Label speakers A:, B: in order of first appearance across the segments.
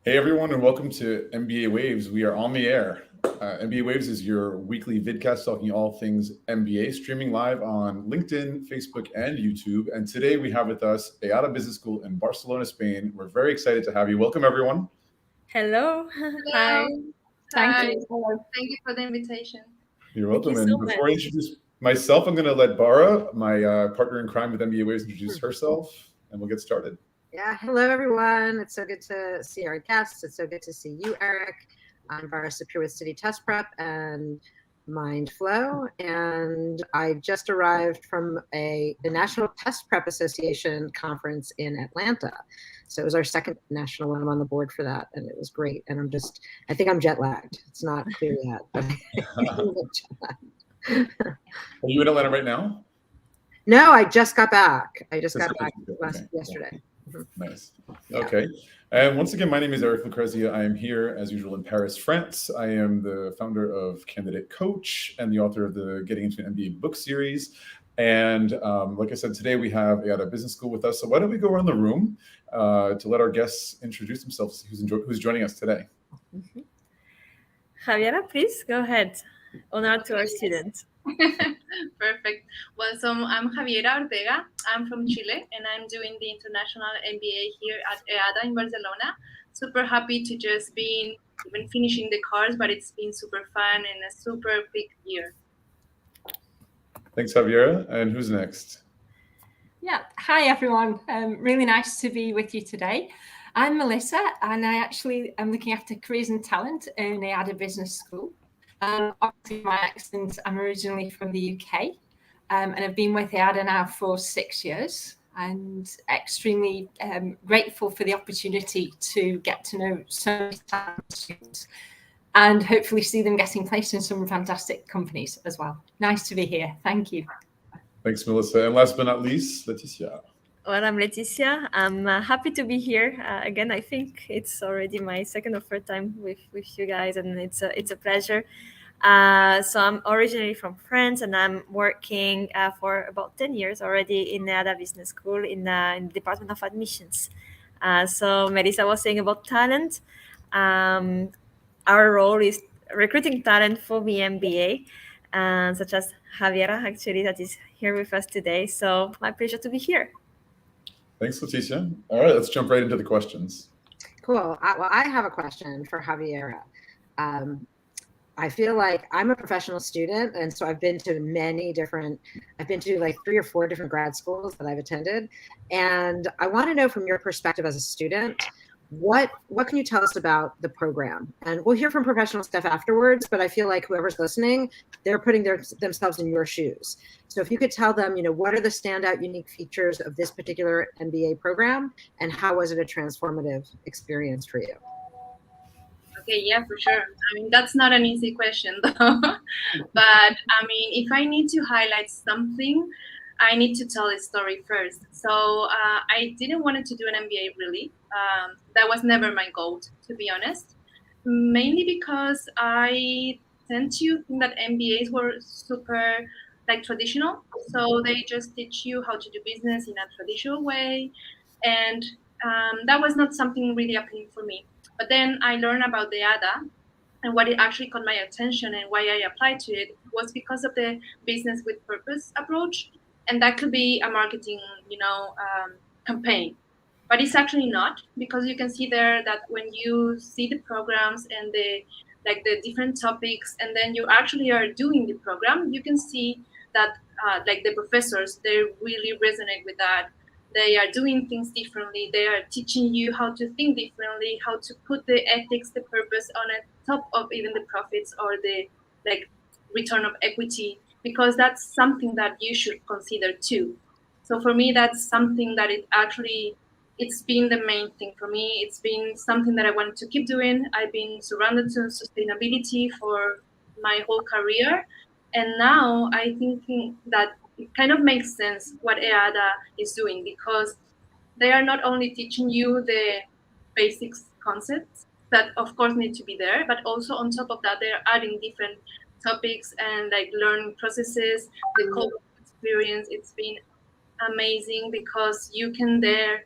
A: Hey everyone, and welcome to MBA Waves. We are on the air. MBA Waves is your weekly vidcast talking all things MBA, streaming live on LinkedIn, Facebook, and YouTube. And today we have with us EADA Business School in Barcelona, Spain. We're very excited to have you. Welcome, everyone.
B: Hello.
C: Hi.
B: Thank
C: Hi.
B: you. Hello.
C: Thank you for the invitation.
A: You're
B: Thank
A: welcome.
B: you
A: And
B: so
A: before I
B: much.
A: introduce myself, I'm going to let Bara, my partner in crime with MBA Waves, introduce herself, and we'll get started.
D: Yeah, hello everyone. It's so good to see our guests. It's so good to see you, Eric. I'm Bara Sapir with City Test Prep and Mindflow, and I just arrived from the National Test Prep Association conference in Atlanta. So it was our second national one. I'm on the board for that, and it was great. And I think I'm jet lagged. It's not clear yet, but
A: Are you in Atlanta right now?
D: No, I just got back. Yesterday.
A: Nice. Okay. And once again, my name is Eric Lucrezia. I am here, as usual, in Paris, France. I am the founder of Candidate Coach and the author of the Getting Into an MBA book series. And like I said, today we have EADA Business School with us. So why don't we go around the room to let our guests introduce themselves, who's joining us today.
B: Javiera, please go ahead. Honor to our students.
C: Perfect. Well, so I'm Javiera Ortega. I'm from Chile, and I'm doing the International MBA here at EADA in Barcelona. Super happy to just be even finishing the course, but it's been super fun and a super quick year.
A: Thanks, Javiera. And who's next?
E: Yeah. Hi, everyone. Really nice to be with you today. I'm Melissa, and I actually am looking after careers and talent in EADA Business School. Obviously, my accent, I'm originally from the UK, and I've been with EADA now for 6 years, and extremely grateful for the opportunity to get to know so many talented students and hopefully see them getting placed in some fantastic companies as well. Nice to be here. Thank you.
A: Thanks, Melissa. And last but not least, Laetitia.
B: Well, I'm Laetitia. I'm happy to be here. Again, I think it's already my second or third time with you guys, and it's a pleasure. So I'm originally from France, and I'm working for about 10 years already in the EADA Business School in the Department of Admissions. So Melissa was saying about talent. Our role is recruiting talent for the MBA, such as Javiera, actually, that is here with us today. So my pleasure to be here.
A: Thanks, Laetitia. All right, let's jump right into the questions.
D: Cool. Well, I have a question for Javiera. I feel like I'm a professional student, and so I've been to like 3 or 4 different grad schools that I've attended. And I want to know from your perspective as a student, what can you tell us about the program? And we'll hear from professional staff afterwards, but I feel like whoever's listening, they're putting themselves in your shoes. So if you could tell them, what are the standout unique features of this particular MBA program, and how was it a transformative experience for you?
C: Okay, yeah, for sure. I mean, that's not an easy question, though. But I mean, if I need to highlight something, I need to tell a story first. So I didn't want to do an MBA, really. That was never my goal, to be honest. Mainly because I tend to think that MBAs were super traditional. So they just teach you how to do business in a traditional way. And that was not something really appealing for me. But then I learned about the EADA, and what it actually caught my attention and why I applied to it was because of the business with purpose approach. And that could be a marketing, campaign. But it's actually not, because you can see there that when you see the programs and the different topics, and then you actually are doing the program, you can see that the professors, they really resonate with that. They are doing things differently. They are teaching you how to think differently, how to put the ethics, the purpose on top of even the profits or the return of equity, because that's something that you should consider too. So for me, that's something that it's been the main thing for me. It's been something that I wanted to keep doing. I've been surrounded to sustainability for my whole career. And now I think that it kind of makes sense what EADA is doing, because they are not only teaching you the basics concepts that of course need to be there, but also on top of that, they're adding different topics and learning processes, the co experience. It's been amazing because you can there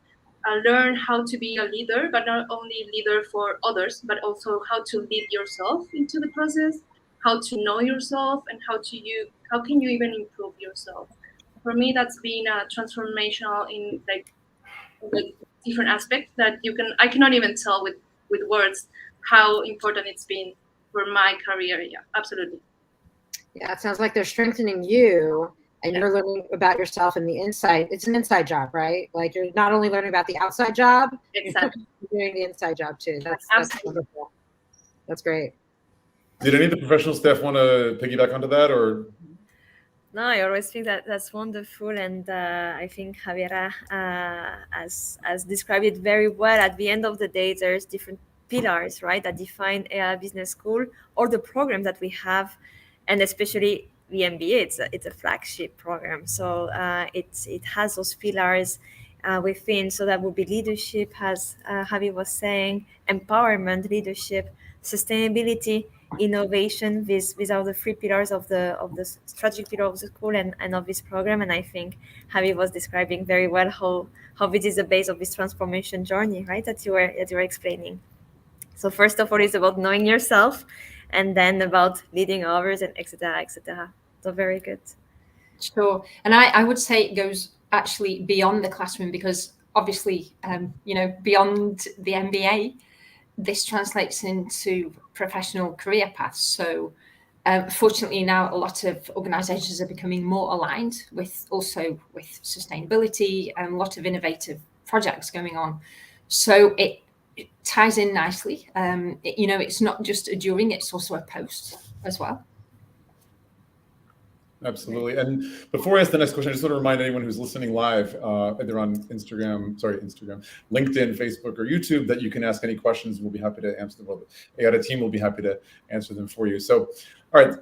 C: learn how to be a leader, but not only leader for others, but also how to lead yourself into the process, how to know yourself, and how can you even improve yourself. For me, that's been transformational in like different aspects that I cannot even tell with words how important it's been for my career. Yeah, absolutely.
D: Yeah, it sounds like they're strengthening you, and you're learning about yourself and the inside. It's an inside job, right? Like you're not only learning about the outside job,
C: Exactly.
D: you're doing the inside job too. That's wonderful. That's great.
A: Did any of the professional staff want to piggyback onto that, or?
B: No, I always think that that's wonderful, and I think Javiera has described it very well. At the end of the day, there's different pillars, right, that define EADA Business School or the program that we have, and especially the MBA. It's a flagship program, so it has those pillars within. So that would be leadership, as Javi was saying, empowerment, leadership, sustainability, innovation. These are the three pillars of the strategic pillar of the school and of this program. And I think Javi was describing very well how this is the base of this transformation journey, right, that you were explaining. So first of all, it's about knowing yourself, and then about leading others, and etc., etc. So very good.
E: Sure. And I would say it goes actually beyond the classroom, because obviously, beyond the MBA, this translates into professional career paths. So fortunately now a lot of organizations are becoming more aligned with sustainability and a lot of innovative projects going on. So it ties in nicely. It's not just a during, it's also a post as well.
A: Absolutely. And before I ask the next question, I just want to remind anyone who's listening live, either on Instagram, LinkedIn, Facebook, or YouTube, that you can ask any questions. We'll be happy to answer them. The EADA team will be happy to answer them for you. So, all right,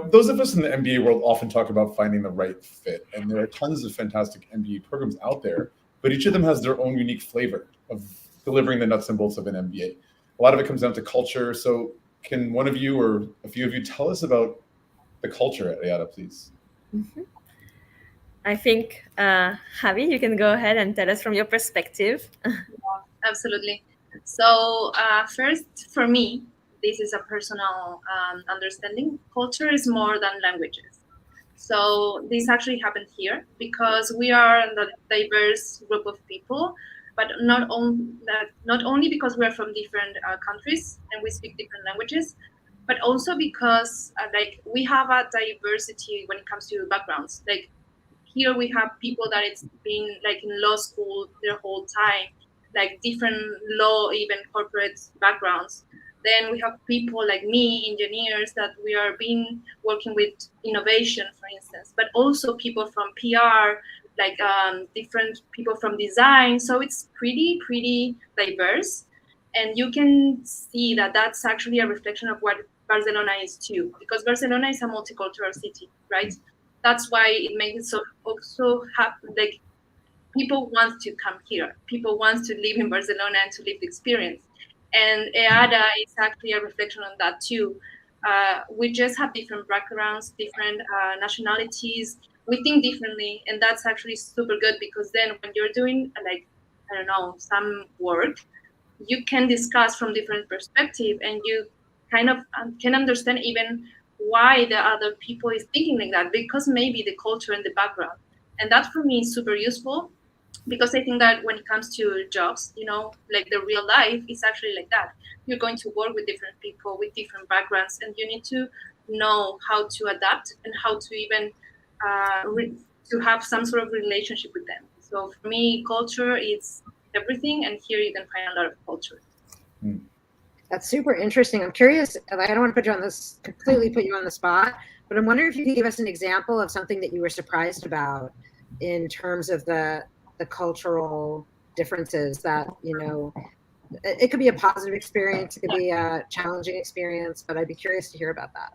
A: those of us in the MBA world often talk about finding the right fit, and there are tons of fantastic MBA programs out there, but each of them has their own unique flavor of delivering the nuts and bolts of an MBA. A lot of it comes down to culture. So can one of you or a few of you tell us about the culture at EADA, please?
B: Mm-hmm. I think, Javi, you can go ahead and tell us from your perspective.
C: Absolutely. So first, for me, this is a personal understanding. Culture is more than languages. So this actually happened here because we are a diverse group of people, but not only because we are from different countries and we speak different languages, but also because we have a diversity when it comes to backgrounds. Like here we have people that it's been in law school their whole time, different law, even corporate backgrounds. Then we have people like me, engineers, that we are working with innovation, for instance, but also people from PR, different people from design. So it's pretty diverse. And you can see that that's actually a reflection of what Barcelona is too, because Barcelona is a multicultural city, right? That's why it makes it so also happen. People want to come here. People want to live in Barcelona and to live the experience. And EADA is actually a reflection on that too. We just have different backgrounds, different nationalities. We think differently, and that's actually super good, because then when you're doing some work, you can discuss from different perspective, and you kind of can understand even why the other people is thinking like that, because maybe the culture and the background. And that for me is super useful, because I think that when it comes to jobs, the real life is actually like that. You're going to work with different people with different backgrounds, and you need to know how to adapt and how to even to have some sort of relationship with them. So for me, culture is everything, and here you can find a lot of culture.
D: That's super interesting. I'm curious, I don't want to completely put you on the spot, but I'm wondering if you could give us an example of something that you were surprised about in terms of the cultural differences that, it could be a positive experience, it could be a challenging experience, but I'd be curious to hear about that.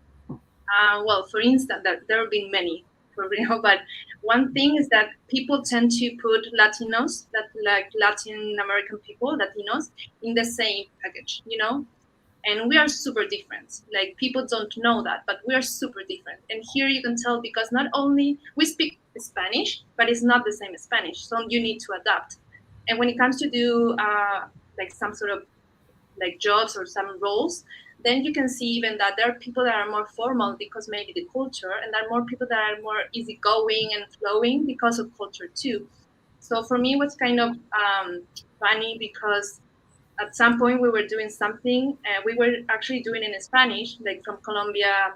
C: Well, for instance, there have been many, for real, but one thing is that people tend to put Latinos, Latin American people, Latinos, in the same package, and we are super different. People don't know that, but we are super different. And here you can tell, because not only we speak Spanish, but it's not the same Spanish, so you need to adapt. And when it comes to do like some sort of like jobs or some roles, then you can see even that there are people that are more formal because maybe the culture, and there are more people that are more easygoing and flowing because of culture too. So for me, it was kind of funny because at some point we were doing something, we were actually doing it in Spanish, like from Colombia,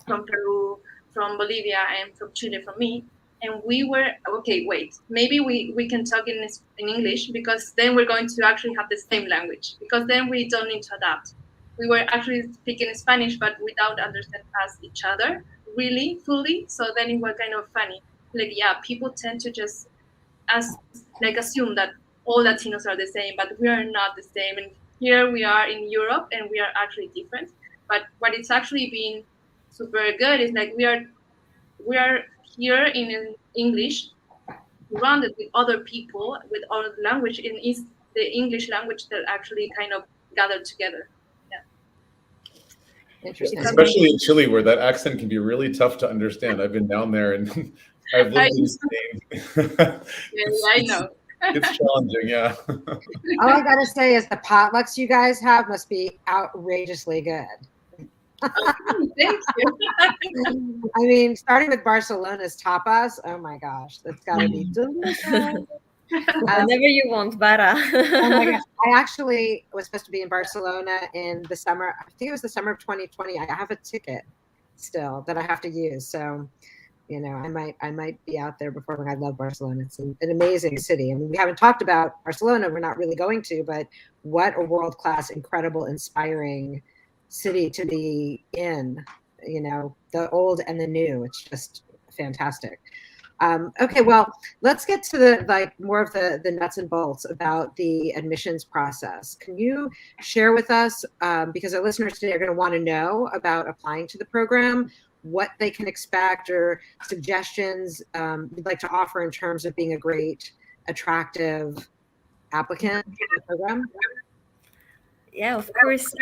C: from Peru, from Bolivia, and from Chile, from me. And we were, okay, wait, maybe we can talk in English, because then we're going to actually have the same language, because then we don't need to adapt. We were actually speaking Spanish, but without understanding us each other really fully. So then it was kind of funny. Like, yeah, people tend to just assume that all Latinos are the same, but we are not the same. And here we are in Europe, and we are actually different. But what it's actually been super good is like we are here in English, surrounded with other people with other language, and is the English language that actually kind of gathered together.
D: Interesting.
A: Especially in Chile, where that accent can be really tough to understand. I've been down there, and I've lived in Spain.
C: I know.
A: It's challenging, yeah.
D: All I gotta say is the potlucks you guys have must be outrageously good.
C: Thank you.
D: I mean, starting with Barcelona's tapas, oh my gosh, that's gotta be delicious.
B: Whenever you want, Bara.
D: Oh my gosh. I actually was supposed to be in Barcelona in the summer. I think it was the summer of 2020. I have a ticket still that I have to use. So, you know, I might be out there before when. I love Barcelona. It's an amazing city. I mean, we haven't talked about Barcelona. We're not really going to, but what a world-class, incredible, inspiring city to be in, you know, the old and the new. It's just fantastic. Okay, well, let's get to the more of the nuts and bolts about the admissions process. Can you share with us, because our listeners today are going to want to know about applying to the program, what they can expect or suggestions you'd like to offer in terms of being a great, attractive applicant to the program?
B: Yeah, of course.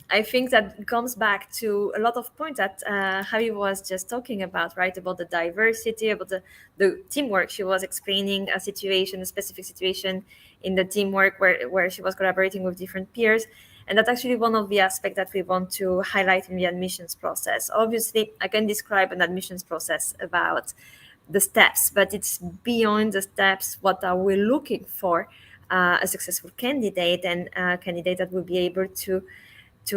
B: I think that comes back to a lot of points that Javi was just talking about, right? About the diversity, about the teamwork. She was explaining a specific situation in the teamwork where she was collaborating with different peers. And that's actually one of the aspects that we want to highlight in the admissions process. Obviously, I can describe an admissions process about the steps, but it's beyond the steps. What are we looking for? A successful candidate, and a candidate that will be able to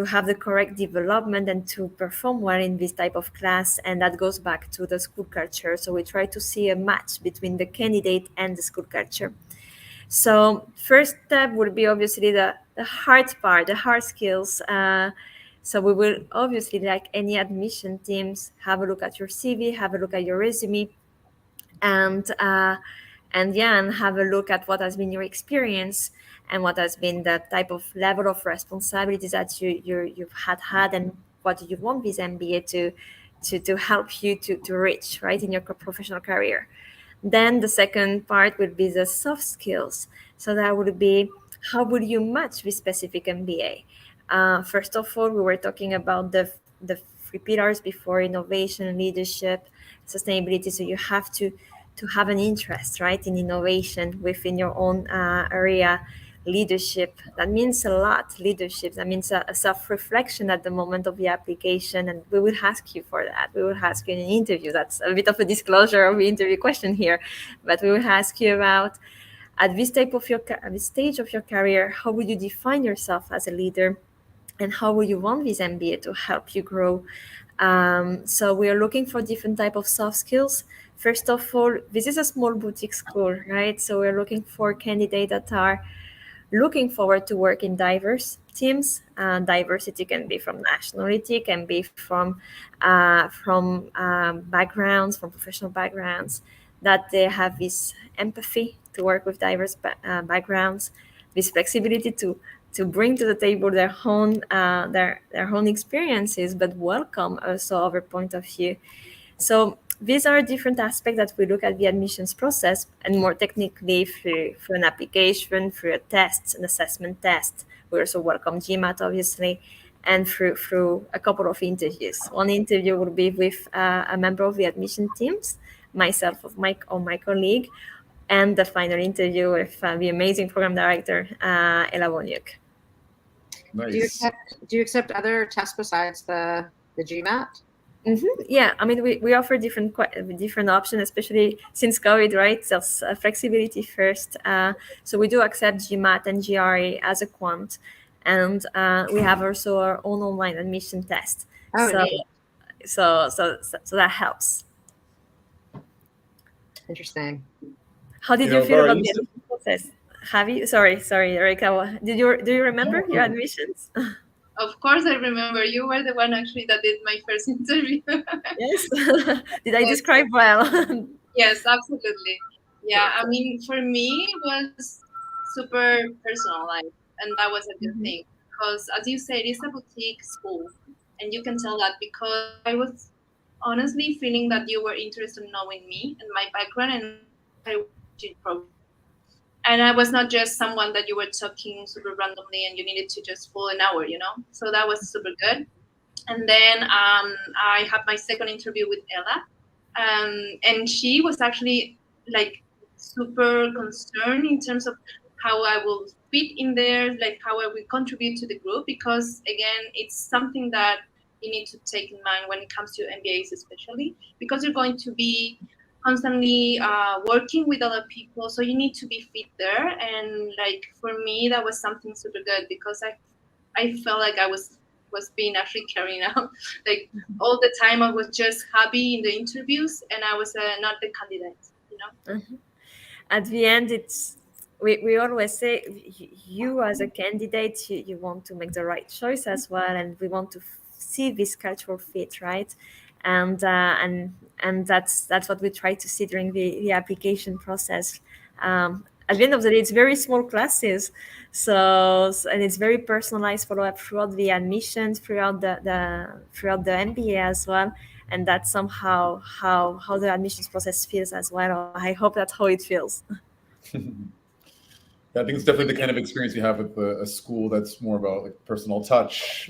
B: have the correct development and to perform well in this type of class. And that goes back to the school culture. So we try to see a match between the candidate and the school culture. So first step would be obviously the hard part, the hard skills. So we will obviously, like any admission teams, have a look at your CV, have a look at your resume, and have a look at what has been your experience and what has been the type of level of responsibilities that you've had, and what do you want this MBA to help you to reach, right, in your professional career. Then the second part would be the soft skills. So that would be, how would you match this specific MBA? First of all, we were talking about the three pillars before: innovation, leadership, sustainability. So you have to have an interest, right, in innovation within your own area. Leadership, that means a lot. Leadership, that means a self-reflection at the moment of the application, and we will ask you for that. We will ask you in an interview. That's a bit of a disclosure of the interview question here, but we will ask you about, at this stage of your career, how would you define yourself as a leader, and how would you want this MBA to help you grow? So we are looking for different type of soft skills. First of all, this is a small boutique school, right? So we're looking for candidates that are looking forward to work in diverse teams. Diversity can be from nationality, can be from backgrounds, from professional backgrounds, that they have this empathy to work with diverse backgrounds, this flexibility to bring to the table their own experiences, but welcome also other point of view. So these are different aspects that we look at the admissions process, and more technically through an application, through a test, an assessment test. We also welcome GMAT, obviously, and through a couple of interviews. One interview will be with a member of the admission teams, myself or my colleague, and the final interview with the amazing program director, Ella Woniuk.
A: Nice.
D: Do you accept other tests besides the GMAT?
B: Yeah, I mean, we offer different options, especially since COVID, right? There's flexibility first. So we do accept GMAT and GRE as a quant, and we have also our own online admission test. So that helps.
D: Interesting.
B: How did you feel about the admission process? Javi? Sorry, Erica. Do you remember your admissions?
C: Of course, I remember. You were the one actually that did my first interview.
B: Yes. Did I describe well?
C: Yes, absolutely. Yeah, I mean, for me, it was super personalized, and that was a good thing. Because, as you said, it's a boutique school, and you can tell that because I was honestly feeling that you were interested in knowing me and my background, and I did program. And I was not just someone that you were talking super randomly and you needed to just fill an hour, So that was super good. And then I had my second interview with Ella. And she was actually like super concerned in terms of how I will fit in there, like how I will contribute to the group. Because again, it's something that you need to take in mind when it comes to MBAs, especially because you're going to be constantly working with other people, so you need to be fit there. And like for me, that was something super good because I felt like I was being actually carried out. Like all the time, I was just happy in the interviews, and I was not the candidate.
B: At the end, we always say you as a candidate, you want to make the right choice as well, and we want to see this cultural fit, right? And that's what we try to see during the application process. At the end of the day, it's very small classes, and it's very personalized follow-up throughout the admissions, throughout the MBA as well, and that's somehow how the admissions process feels as well. I hope that's how it feels.
A: I think it's definitely the kind of experience you have with a school that's more about like personal touch,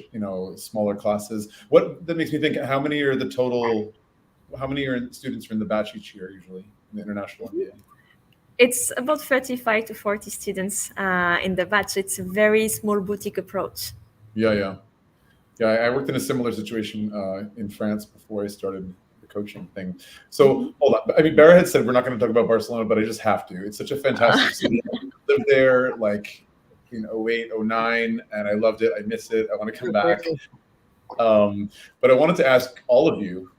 A: smaller classes. That makes me think, how many students are in the batch each year usually in the international MBA?
B: It's about 35 to 40 students in the batch. It's a very small boutique approach.
A: Yeah. I worked in a similar situation in France before I started the coaching thing. So hold on. I mean, Bara had said we're not going to talk about Barcelona, but I just have to. It's such a fantastic city. I lived there like in 08, 09, and I loved it. I miss it. I want to come back. But I wanted to ask all of you,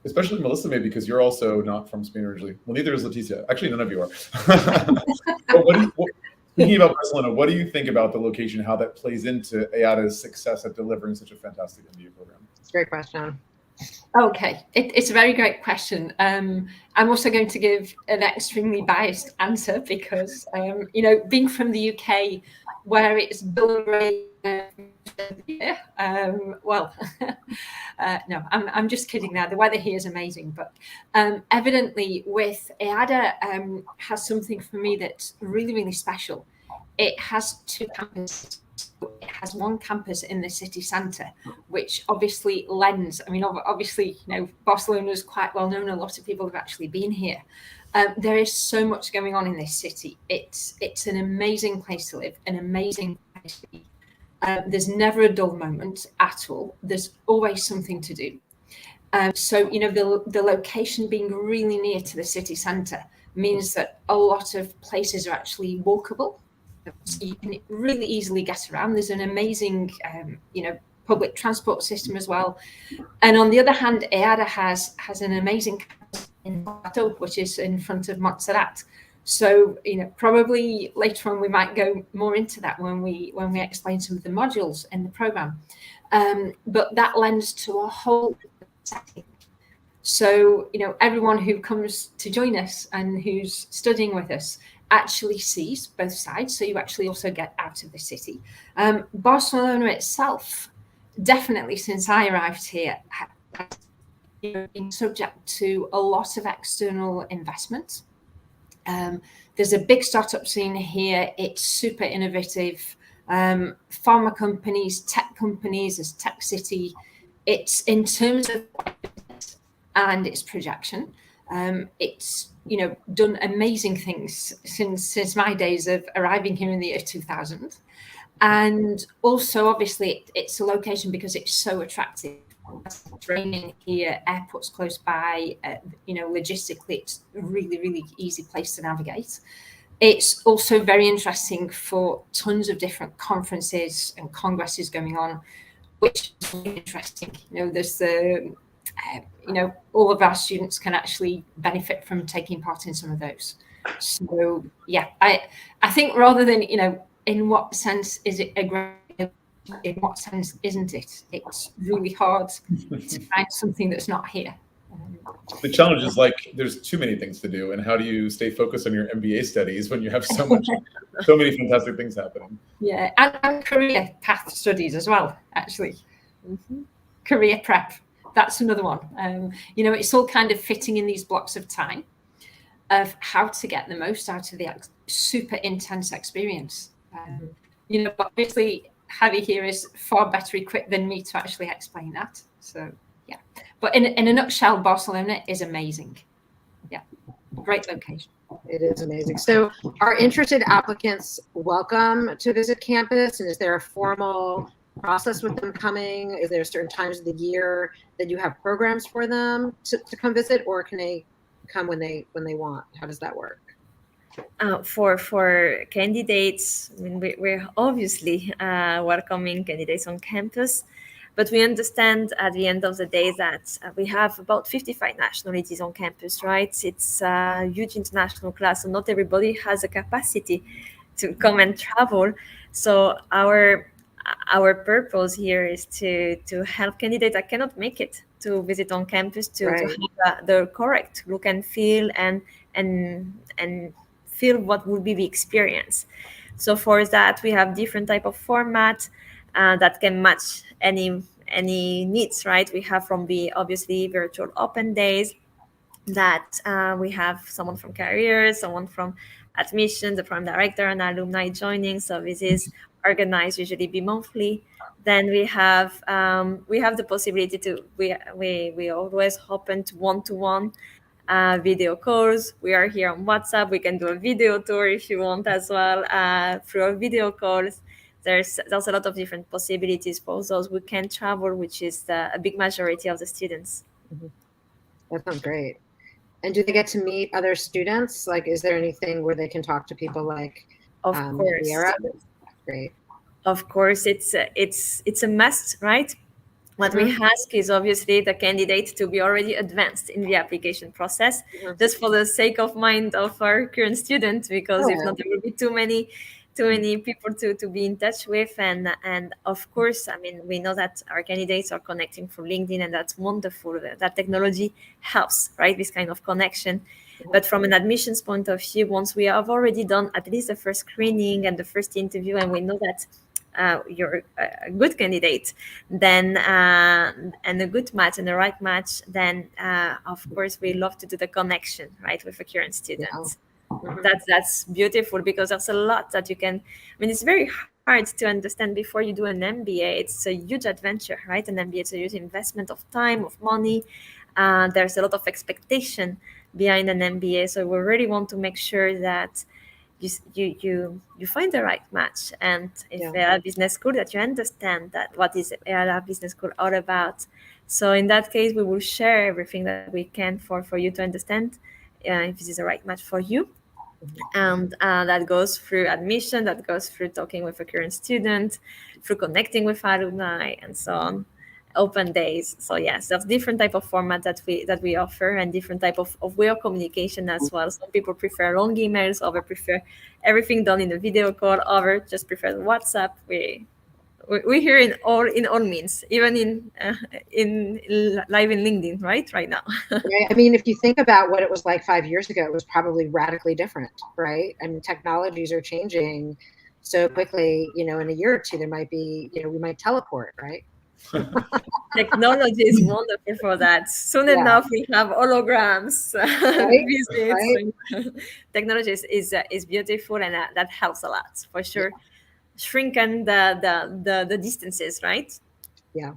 A: especially Melissa, maybe because you're also not from Spain originally. Well, neither is Laetitia. Actually, none of you are. Thinking about Barcelona, what do you think about the location, how that plays into EADA's success at delivering such a fantastic MBA program?
D: It's a great question.
E: Okay, it's a very great question. I'm also going to give an extremely biased answer because, being from the UK, where it's dull rain, no, I'm just kidding now. The weather here is amazing, but evidently with EADA has something for me that's really, really special. It has two campuses. It has one campus in the city centre, which obviously lends. I mean, obviously, Barcelona is quite well known. A lot of people have actually been here. There is so much going on in this city. It's an amazing place to live, an amazing place to be. There's never a dull moment at all. There's always something to do. So, the location being really near to the city centre means that a lot of places are actually walkable. So you can really easily get around. There's an amazing, public transport system as well. And on the other hand, EADA has an amazing campus in Plateau, which is in front of Montserrat. So, probably later on we might go more into that when we explain some of the modules in the program. But that lends to a whole setting. So, everyone who comes to join us and who's studying with us actually sees both sides. So you actually also get out of the city. Barcelona itself, definitely since I arrived here, has been subject to a lot of external investment. There's a big startup scene here. It's super innovative. Pharma companies, tech companies, as tech city. It's in terms of and its projection. It's, done amazing things since my days of arriving here in the year 2000. And also, obviously, it's a location because it's so attractive. Training here, airports close by, logistically, it's a really, really easy place to navigate. It's also very interesting for tons of different conferences and congresses going on, which is really interesting. There's the, all of our students can actually benefit from taking part in some of those. So, yeah, I think rather than, in what sense is it a great, in what sense isn't it? It's really hard to find something that's not here.
A: The challenge is there's too many things to do, and how do you stay focused on your MBA studies when you have so many fantastic things happening?
E: Yeah, and career path studies as well, actually. Mm-hmm. Career prep, that's another one. It's all kind of fitting in these blocks of time of how to get the most out of the super intense experience. But obviously, Javi here is far better equipped than me to actually explain that. So, yeah. But in a nutshell, Barcelona is amazing. Yeah, great location.
D: It is amazing. So are interested applicants welcome to visit campus? And is there a formal process with them coming? Is there certain times of the year that you have programs for them to come visit, or can they come when they want? How does that work?
B: For candidates, I mean, we're obviously welcoming candidates on campus, but we understand at the end of the day that we have about 55 nationalities on campus, right? It's a huge international class, so not everybody has a capacity to come and travel. So our purpose here is to help candidates that cannot make it to visit on campus to have the correct look and feel and feel what would be the experience. So for that, we have different type of format that can match any needs, right? We have from the obviously virtual open days that we have someone from careers, someone from admission, the program director, and alumni joining. So this is organized usually bi-monthly. Then we have the possibility to we always open to one-to-one video calls. We are here on WhatsApp. We can do a video tour if you want as well through our video calls. There's a lot of different possibilities for those who can travel, which is a big majority of the students.
D: Mm-hmm. That sounds great. And do they get to meet other students? Is there anything where they can talk to people like
B: Of course.
D: Javiera? Great.
B: Of course, it's a must, right? What we ask is obviously the candidate to be already advanced in the application process, just for the sake of mind of our current students, because if not, there will be too many people to be in touch with. And of course, I mean, we know that our candidates are connecting through LinkedIn, and that's wonderful. That technology helps, right? This kind of connection. But from an admissions point of view, once we have already done at least the first screening and the first interview, and we know that you're a good candidate, then and a good match and the right match, then of course we love to do the connection, right, with a current student. That's beautiful, because there's a lot that you can. I mean, it's very hard to understand before you do an MBA. It's a huge adventure, right? An MBA, it's a huge investment of time, of money. There's a lot of expectation behind an MBA, so we really want to make sure that you find the right match. And if EADA Business School, that you understand that what is EADA Business School all about. So in that case, we will share everything that we can for you to understand if this is the right match for you. And that goes through admission, that goes through talking with a current student, through connecting with alumni, and so on. Open days. So yes, there's different type of format that we offer, and different type of way of communication as well. Some people prefer long emails, others prefer everything done in a video call, others just prefer WhatsApp. We're here in all means, even in live in LinkedIn, right now.
D: I mean, if you think about what it was like 5 years ago, it was probably radically different, right? I mean, technologies are changing so quickly. In a year or two, there might be, we might teleport, right?
B: Technology is wonderful for that. Soon enough, we have holograms, visits. Right? Technology is beautiful, and that helps a lot for sure. Shrinking the distances, right?
D: Yeah.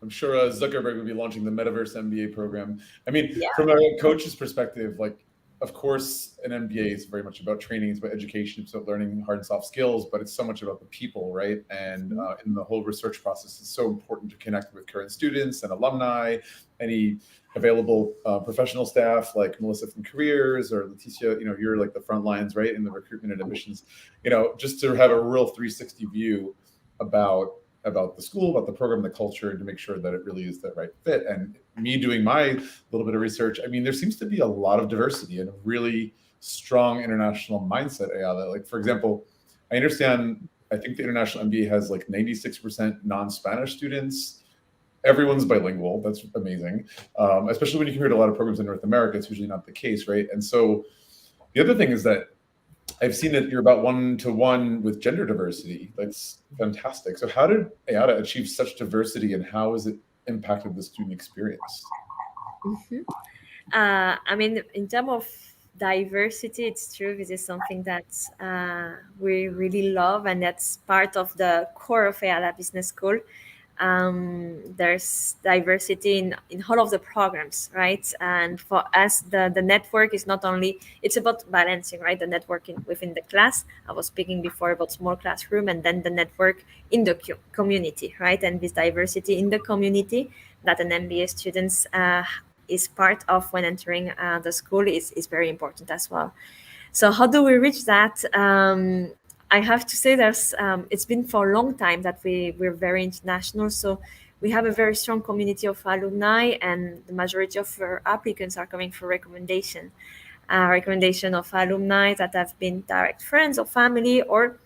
A: I'm sure Zuckerberg will be launching the Metaverse MBA program. I mean,
B: Yeah.
A: from a coach's perspective, like, of course, an MBA is very much about training, it's about education, it's about learning hard and soft skills, but it's so much about the people, right? And in the whole research process, it's so important to connect with current students and alumni, any available professional staff like Melissa from Careers or Laetitia, you're like the front lines, right, in the recruitment and admissions, just to have a real 360 view about the school, about the program, the culture, and to make sure that it really is the right fit. And me doing my little bit of research, I mean, there seems to be a lot of diversity and a really strong international mindset at EADA. Like, for example, I understand, I think the international MBA has like 96% non-Spanish students. Everyone's bilingual. That's amazing. Especially when you compare to a lot of programs in North America, it's usually not the case, right? And so the other thing is that I've seen that you're about 1-to-1 with gender diversity. That's fantastic. So how did EADA achieve such diversity, and how has it impacted the student experience?
B: I mean, in terms of diversity, it's true. This is something that we really love, and that's part of the core of EADA Business School. There's diversity in all of the programs, right? And for us, the network is not only, it's about balancing, right? The networking within the class. I was speaking before about small classroom, and then the network in the community, right? And this diversity in the community that an MBA students is part of when entering the school is very important as well. So how do we reach that? I have to say it's been for a long time that we're very international. So we have a very strong community of alumni, and the majority of our applicants are coming for recommendation of alumni that have been direct friends or family or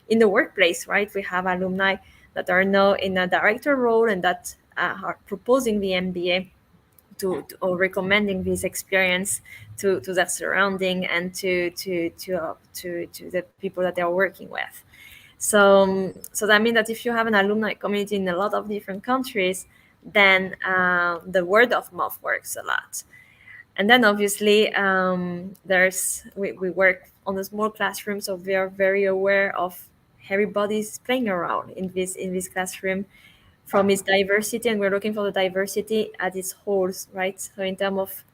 B: in the workplace, right? We have alumni that are now in a director role and that are proposing the MBA or recommending this experience to their surrounding and to the people that they are working with. So that means that if you have an alumni community in a lot of different countries, then the word of mouth works a lot. And then obviously we work on a small classroom, so we are very aware of everybody's playing around in this classroom from its diversity, and we're looking for the diversity at its wholes, right? So in terms of,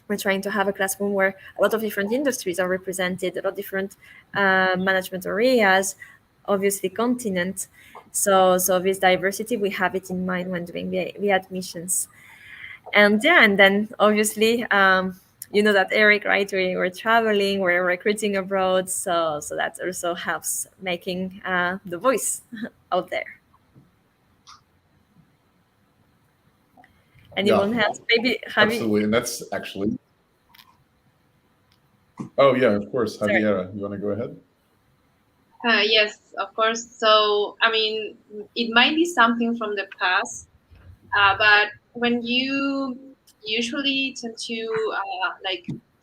B: we're trying to have a classroom where a lot of different industries are represented, a lot of different management areas, obviously continent. So this diversity, we have it in mind when doing the admissions. And then obviously, that Eric, right? We're traveling, we're recruiting abroad, so that also helps making the voice out there. Anyone else? Maybe Javi?
A: Absolutely, and that's actually. Oh yeah, of course, Javiera, you want to go ahead?
C: Yes, of course. So, I mean, it might be something from the past, but when you usually tend to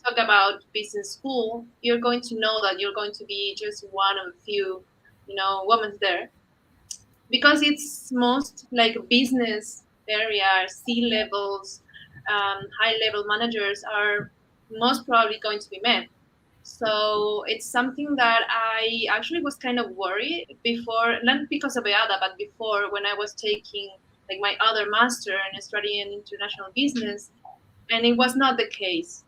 C: talk about business school, you're going to know that you're going to be just one of a few, women there, because it's most like business area, C-levels, high-level managers are most probably going to be men. So it's something that I actually was kind of worried before, not because of EADA, but before when I was taking like my other master and studying international business, and it was not the case.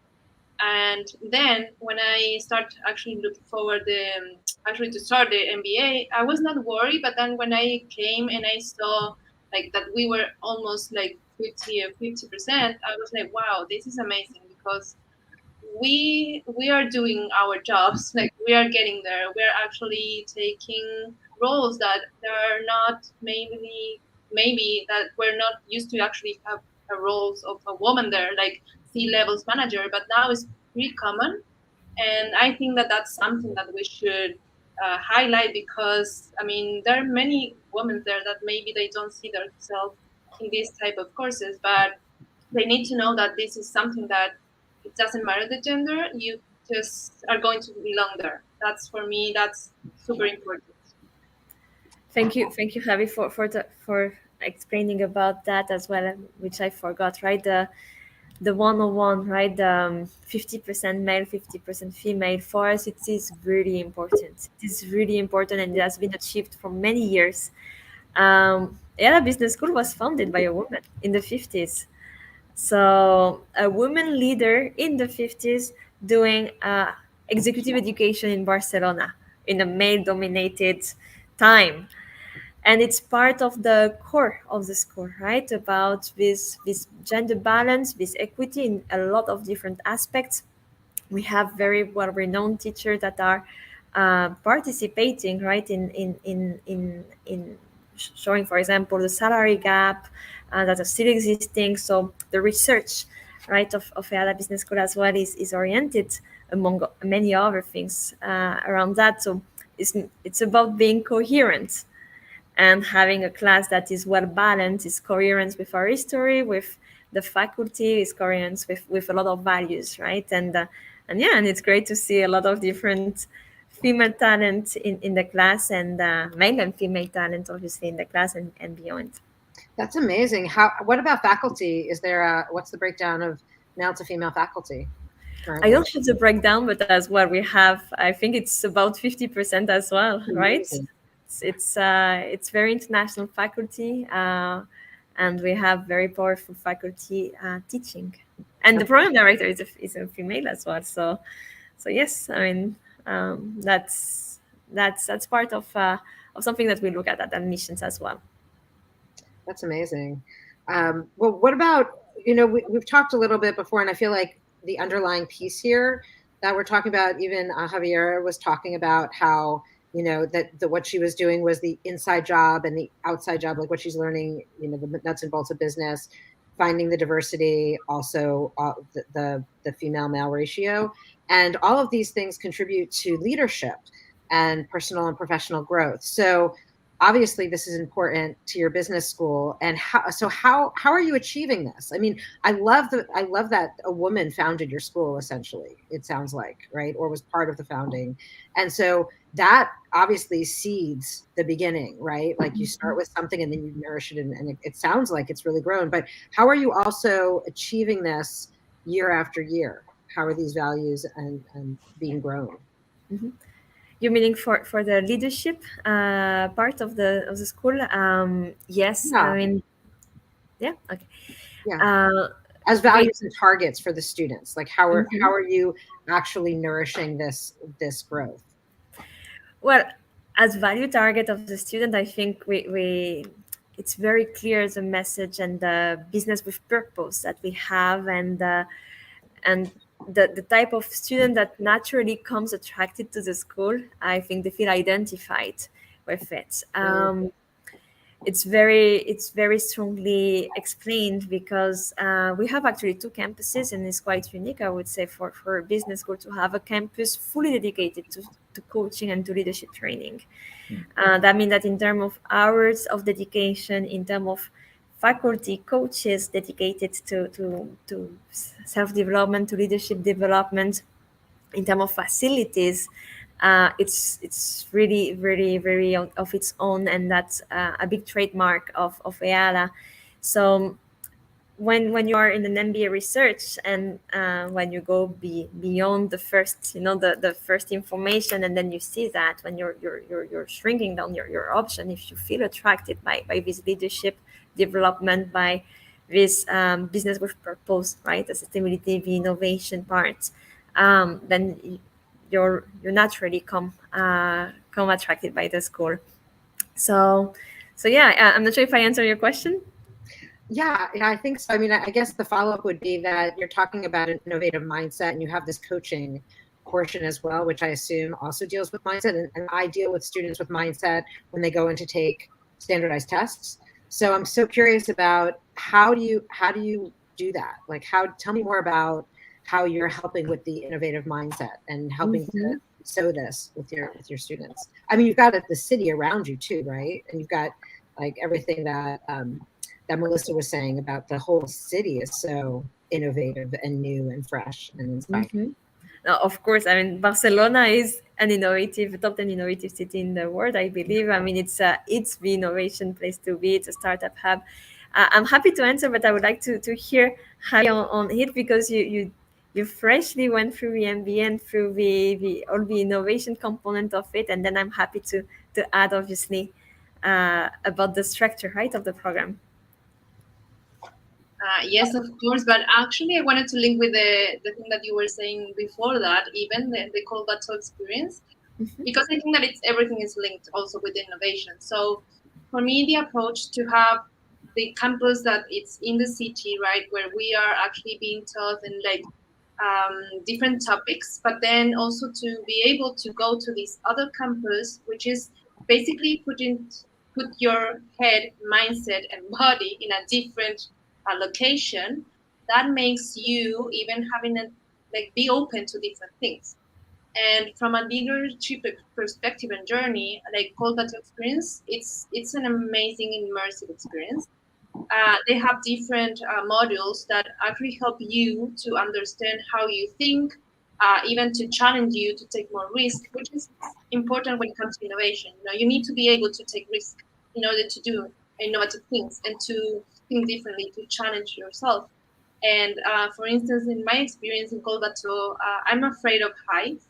C: And then when I start actually looking forward to start the MBA, I was not worried. But then when I came and I saw like that we were almost like 50%, I was like, wow, this is amazing, because we are doing our jobs, like we are getting there. We're actually taking roles that are not maybe that we're not used to actually have roles of a woman there, like C-levels manager, but now it's pretty common. And I think that that's something that we should highlight, because I mean there are many women there that maybe they don't see themselves in this type of courses, but they need to know that this is something that it doesn't matter the gender, you just are going to belong there. That's, for me, that's super important.
B: Thank you, Javi, for explaining about that as well, which I forgot, right? The 101, right? The 50% male, 50% female. For us, it is really important. It is really important, and it has been achieved for many years. EADA Business School was founded by a woman in the 50s. So a woman leader in the 50s doing executive education in Barcelona in a male-dominated time. And it's part of the core of the school, right? About this gender balance, this equity in a lot of different aspects. We have very well-renowned teachers that are participating, right, in showing, for example, the salary gap that are still existing. So the research, right, of EADA Business School as well is oriented among many other things around that. So it's about being coherent and having a class that is well balanced, is coherent with our history, with the faculty, is coherent with a lot of values, right? And yeah, and it's great to see a lot of different female talent in the class, and male and female talent obviously in the class and beyond.
D: That's amazing. What about faculty? Is there what's the breakdown of male to female faculty currently?
B: I don't have the breakdown, but as well, we have, I think it's about 50% as well, right? It's very international faculty, and we have very powerful faculty teaching, and the program director is a female as well. So yes, I mean that's part of something that we look at admissions as well.
D: That's amazing. Well, what about, we've talked a little bit before, and I feel like the underlying piece here that we're talking about, even Javiera was talking about how, that what she was doing was the inside job and the outside job, like what she's learning, the nuts and bolts of business, finding the diversity, also the female male ratio. And all of these things contribute to leadership and personal and professional growth. So obviously this is important to your business school. And how are you achieving this? I mean, I love that a woman founded your school, essentially, it sounds like, right? Or was part of the founding. And so that obviously seeds the beginning, right? Like you start with something and then you nourish it, and it sounds like it's really grown. But how are you also achieving this year after year? How are these values and being grown?
B: Mm-hmm. You're meaning for the leadership part of the school? Yes.
D: Yeah.
B: I mean, yeah. Okay.
D: Yeah. As values and targets for the students, like how are you actually nourishing this growth?
B: Well, as value target of the student, I think we it's very clear the message and the business with purpose that we have, and the type of student that naturally comes attracted to the school. I think they feel identified with it. It's very strongly explained because we have actually 2 campuses, and it's quite unique, I would say, for a business school to have a campus fully dedicated to coaching and to leadership training. That means that in terms of hours of dedication, in terms of faculty, coaches dedicated to self-development, to leadership development, in terms of facilities, it's really very of its own, and that's a big trademark of EADA. So when you are in an MBA research, and when you go beyond the first, the first information, and then you see that when you're shrinking down your option, if you feel attracted by this leadership development, by this business with purpose, right, the sustainability, the innovation part, then you naturally come attracted by the school. So yeah, I'm not sure if I answered your question.
D: Yeah, I think so. I mean, I guess the follow-up would be that you're talking about an innovative mindset, and you have this coaching portion as well, which I assume also deals with mindset. And I deal with students with mindset when they go in to take standardized tests. So I'm so curious about how do you do that? Like, tell me more about how you're helping with the innovative mindset and helping to sow this with your students. I mean, you've got the city around you too, right? And you've got like everything that Melissa was saying about the whole city is so innovative and new and fresh and inspiring.
B: Now, of course, I mean, Barcelona is an top 10 innovative city in the world, I believe. I mean, it's the innovation place to be. It's a startup hub. I'm happy to answer, but I would like to hear Javi on it, because you freshly went through the MBA and through all the innovation component of it, and then I'm happy to add, obviously, about the structure, right, of the program.
C: Yes, of course, but actually I wanted to link with the thing that you were saying before that, even the Colbato experience, because I think that everything is linked also with innovation. So for me, the approach to have the campus that it's in the city, right, where we are actually being taught in like different topics, but then also to be able to go to this other campus, which is basically put your head, mindset, and body in a different location. That makes you even having be open to different things. And from a leadership perspective and journey, like Colbato experience, it's an amazing immersive experience. They have different modules that actually help you to understand how you think, even to challenge you to take more risk, which is important when it comes to innovation. You need to be able to take risk in order to do innovative things and to think differently, to challenge yourself. And for instance, in my experience in Colbato, I'm afraid of heights,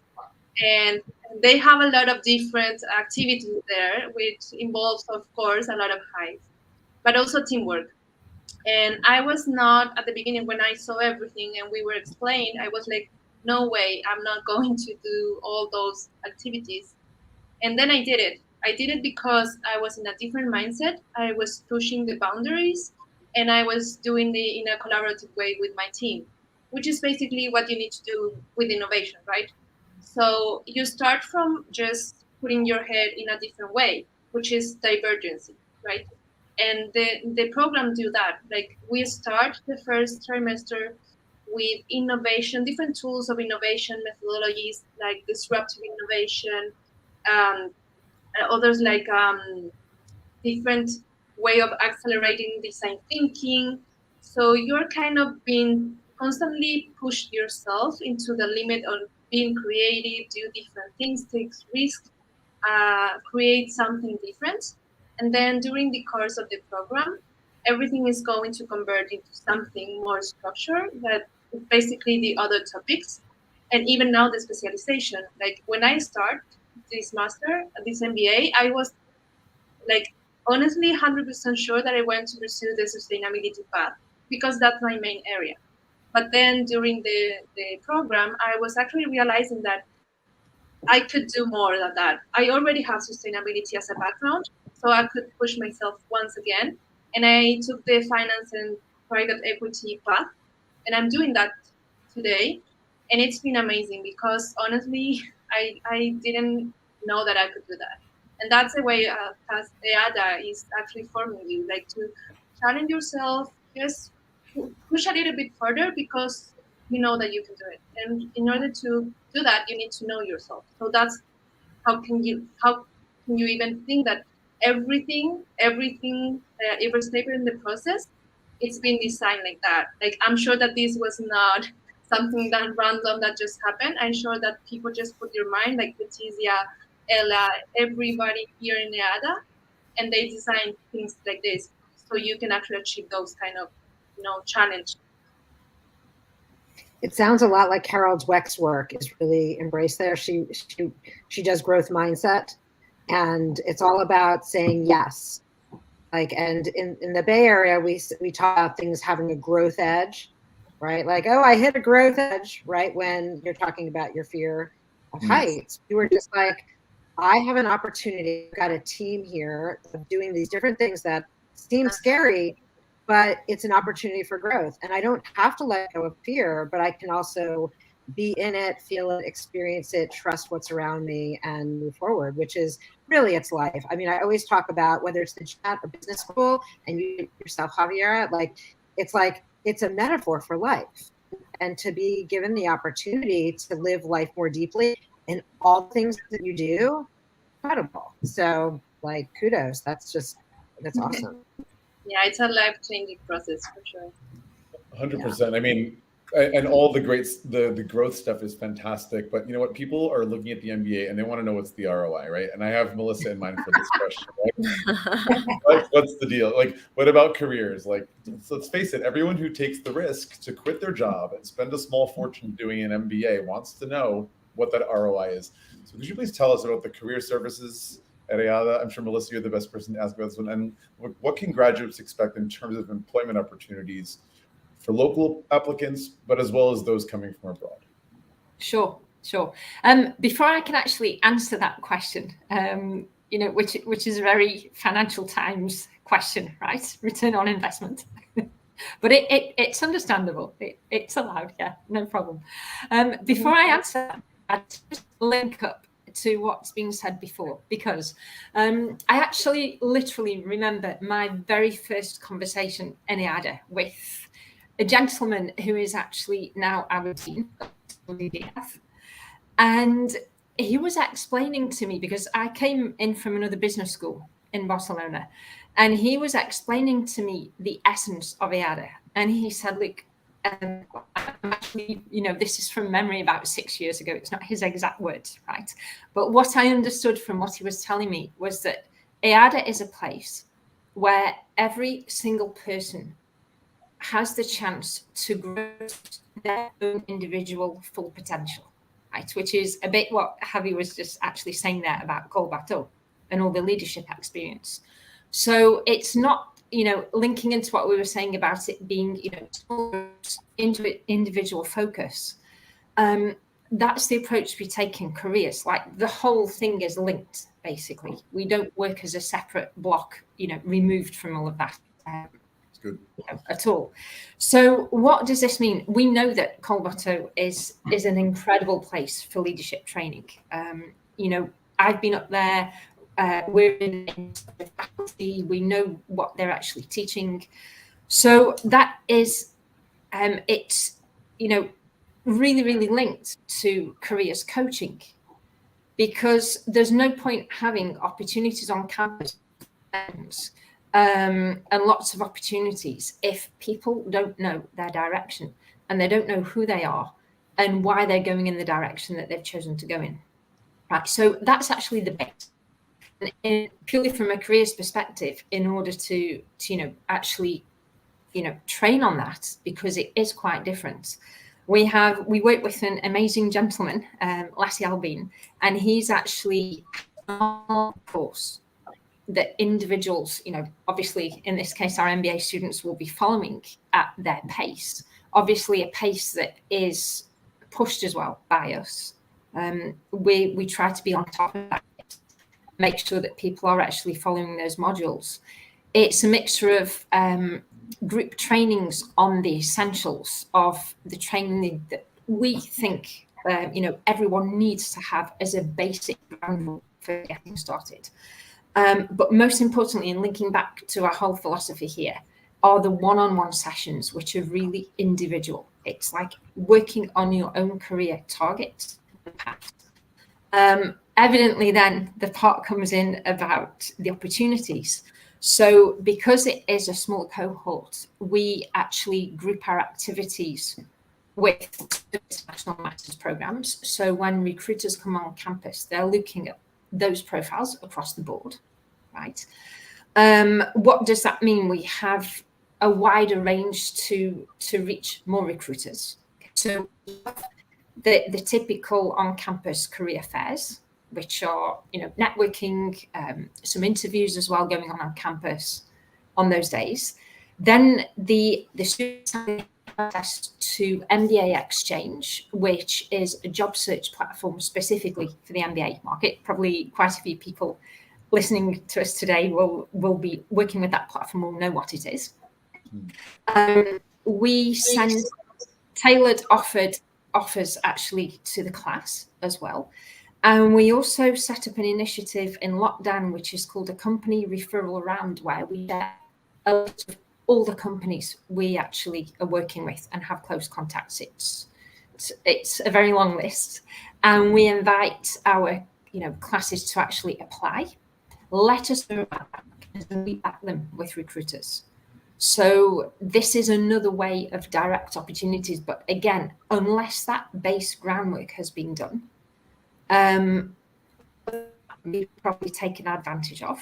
C: and they have a lot of different activities there, which involves, of course, a lot of heights, but also teamwork. And I was not at the beginning when I saw everything and we were explained, I was like, no way, I'm not going to do all those activities. And then I did it. I did it because I was in a different mindset. I was pushing the boundaries and I was doing it in a collaborative way with my team, which is basically what you need to do with innovation, right? So you start from just putting your head in a different way, which is divergency, right? And the program do that. Like we start the first trimester with innovation, different tools of innovation methodologies like disruptive innovation, um, others like different way of accelerating design thinking. So you're kind of being constantly pushed yourself into the limit of being creative, do different things, take risks, create something different. And then during the course of the program, everything is going to convert into something more structured that is basically the other topics. And even now the specialization. Like when I start this master, this MBA, I was like honestly 100% sure that I want to pursue the sustainability path because that's my main area. But then during the program, I was actually realizing that I could do more than that. I already have sustainability as a background, so I could push myself once again. And I took the finance and private equity path, and I'm doing that today. And it's been amazing because honestly, I didn't know that I could do that. And that's the way as EADA is actually forming you, like to challenge yourself, just push a little bit further because you know that you can do it. And in order to do that, you need to know yourself. So that's how can you even think that everything every step in the process, it's been designed like that. Like I'm sure that this was not something that random that just happened. I'm sure that people just put their mind, like Laetitia, Ella, everybody here in EADA, and they design things like this so you can actually achieve those kind of challenge.
D: It sounds a lot like Carol Dweck's work is really embraced there. She does growth mindset, and it's all about saying yes. Like, and in the Bay Area, we talk about things having a growth edge, right? Like, oh, I hit a growth edge, right? When you're talking about your fear of heights, you were just like, I have an opportunity. I've got a team here of doing these different things that seem scary, but it's an opportunity for growth. And I don't have to let go of fear, but I can also be in it, feel it, experience it, trust what's around me, and move forward, which is really, it's life. I mean, I always talk about whether it's the chat or business school, and you yourself, Javiera, it's a metaphor for life. And to be given the opportunity to live life more deeply in all things that you do, incredible. So kudos. That's awesome.
C: Yeah, it's a life-changing process for sure.
A: 100%. I mean, and all the the growth stuff is fantastic, but you know what? People are looking at the MBA and they want to know what's the ROI, right? And I have Melissa in mind for this question. Right? What's the deal? Like, what about careers? Like, let's face it, everyone who takes the risk to quit their job and spend a small fortune doing an MBA wants to know what that ROI is. So could you please tell us about the career services at EADA. I'm sure, Melissa, you're the best person to ask about this one. And what can graduates expect in terms of employment opportunities for local applicants, but as well as those coming from abroad?
E: Sure. Before I can actually answer that question, which is a very Financial Times question, right? Return on investment. But it's understandable. It's allowed, yeah, no problem. Before I answer that, I'd just link up to what's been said before, because I actually literally remember my very first conversation in EADA with a gentleman who is actually now our dean of DDF. And he was explaining to me, because I came in from another business school in Barcelona, and he was explaining to me the essence of EADA. And he said, look, actually, this is from memory about 6 years ago. It's not his exact words, right? But what I understood from what he was telling me was that EADA is a place where every single person has the chance to grow their own individual full potential, right? Which is a bit what Javi was just actually saying there about Col Bateau and all the leadership experience. So it's not, linking into what we were saying about it being, small groups, individual focus. That's the approach we take in careers. Like, the whole thing is linked, basically. We don't work as a separate block, removed from all of that.
A: Good.
E: At all. So what does this mean? We know that Col Bateau is an incredible place for leadership training. I've been up there. We're in faculty. We know what they're actually teaching. So that is, it's really, really linked to careers coaching, because there's no point having opportunities on campus and lots of opportunities if people don't know their direction and they don't know who they are and why they're going in the direction that they've chosen to go in. Right. So that's actually the base. And purely from a careers perspective, in order to actually train on that, because it is quite different. We work with an amazing gentleman, Lassie Albin, and he's actually a course that individuals, obviously in this case, our MBA students will be following at their pace, obviously a pace that is pushed as well by us. We try to be on top of that, make sure that people are actually following those modules. It's a mixture of group trainings on the essentials of the training that we think everyone needs to have as a basic groundwork for getting started. But most importantly, and linking back to our whole philosophy here, are the one-on-one sessions, which are really individual. It's like working on your own career targets. Evidently, then the part comes in about the opportunities. So because it is a small cohort, we actually group our activities with international master's programs. So when recruiters come on campus, they're looking at those profiles across the board, right? What does that mean? We have a wider range to reach more recruiters. So the typical on-campus career fairs, which are networking, some interviews as well going on campus on those days. Then the students have access to MBA Exchange, which is a job search platform specifically for the MBA market. Probably quite a few people listening to us today will be working with that platform, will know what it is. We send tailored offers actually to the class as well. And we also set up an initiative in lockdown, which is called a company referral round, where we share a list of all the companies we actually are working with and have close contacts. It's a very long list, and we invite our classes to actually apply, let us know about that, and we back them with recruiters. So this is another way of direct opportunities, but again, unless that base groundwork has been done, we've probably taken advantage of.